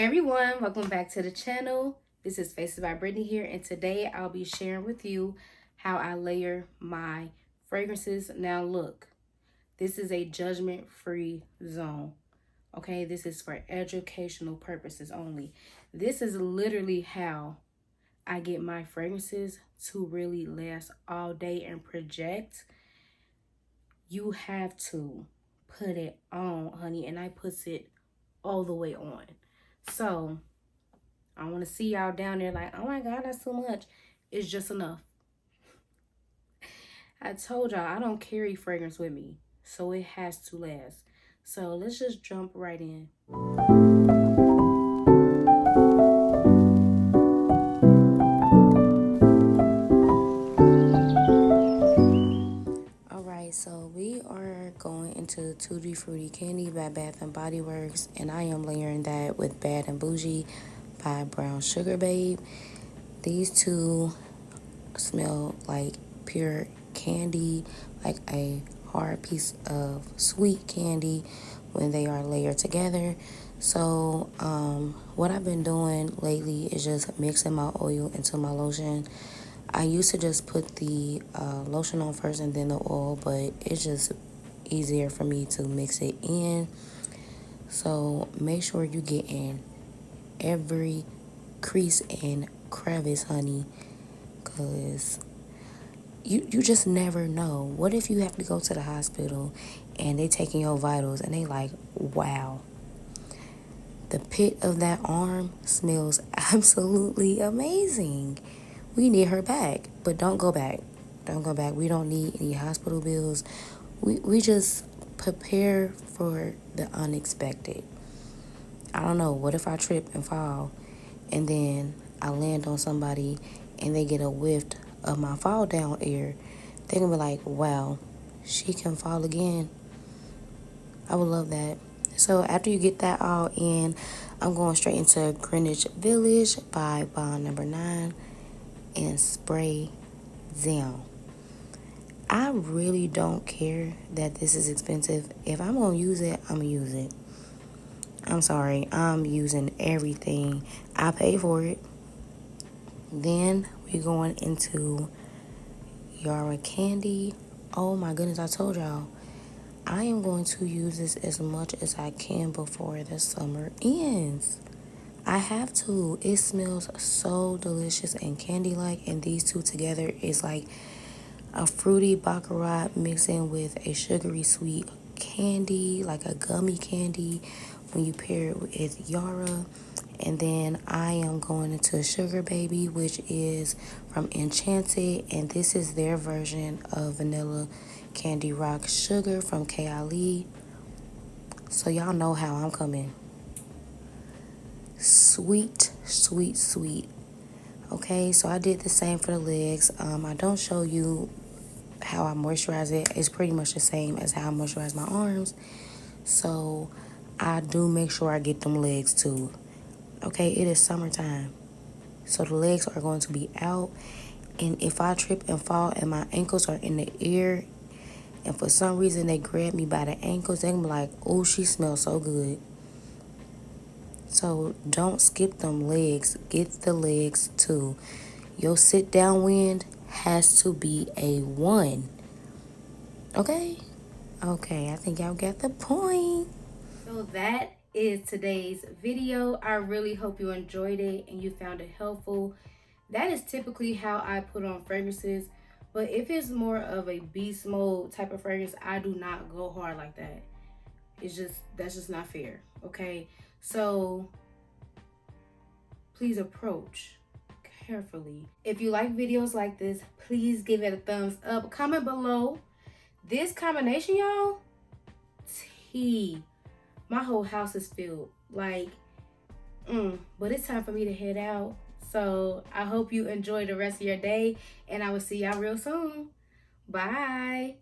Hey everyone, welcome back to the channel. This is Faces by Brittany here, and today I'll be sharing with you how I layer my fragrances. Now look, this is a judgment-free zone. Okay, this is for educational purposes only. This is literally how I get my fragrances to really last all day and project. You have to put it on, honey, and I puts it all the way on. So I want to see y'all down there like, oh my God, that's too much. It's just enough. I told y'all I don't carry fragrance with me, so it has to last. So let's just jump right in. Alright, so we are going into Tutti Fruity Candy by Bath & Body Works, and I am layering that with Bad Bougie by Brown Sugar Babe. These two smell like pure candy, like a hard piece of sweet candy when they are layered together. So what I've been doing lately is just mixing my oil into my lotion. I used to just put the lotion on first and then the oil, but it's just easier for me to mix it in. So make sure you get in every crease and crevice, honey, because you just never know. What if you have to go to the hospital and they taking your vitals and they like, wow, the pit of that arm smells absolutely amazing. We need her back, but don't go back. Don't go back. We don't need any hospital bills. We just prepare for the unexpected. I don't know. What if I trip and fall and then I land on somebody and they get a whiff of my fall down air? They're gonna be like, wow, she can fall again. I would love that. So after you get that all in, I'm going straight into Greenwich Village by Bond Number 9 and spray them. I really don't care that this is expensive. If I'm gonna use it, I'm gonna use it. I'm sorry, I'm using everything. I pay for it. Then we're going into Yara Candy. Oh my goodness, I told y'all, I am going to use this as much as I can before the summer ends. I have to. It smells so delicious and candy-like, and these two together is like a fruity baccarat mixing with a sugary sweet candy, like a gummy candy when you pair it with Yara. And then I am going into Sugar Baby, which is from NChanted, and this is their version of Vanilla Candy Rock Sugar from KLE. So y'all know how I'm coming. Sweet, sweet, sweet. Okay, so I did the same for the legs. I don't show you how I moisturize it. It's pretty much the same as how I moisturize my arms. So I do make sure I get them legs too. Okay, it is summertime, so the legs are going to be out. And if I trip and fall and my ankles are in the air, and for some reason they grab me by the ankles, they're gonna be like, oh, she smells so good. So don't skip them legs. Get the legs too. Your sit down wind has to be a 1. Okay? Okay, I think y'all got the point. So that is today's video. I really hope you enjoyed it and you found it helpful. That is typically how I put on fragrances. But if it's more of a beast mode type of fragrance, I do not go hard like that. That's just not fair. Okay? So please approach carefully. If you like videos like this, please give it a thumbs up. Comment below. This combination, y'all, tea. My whole house is filled. Like, but it's time for me to head out. So I hope you enjoy the rest of your day, and I will see y'all real soon. Bye.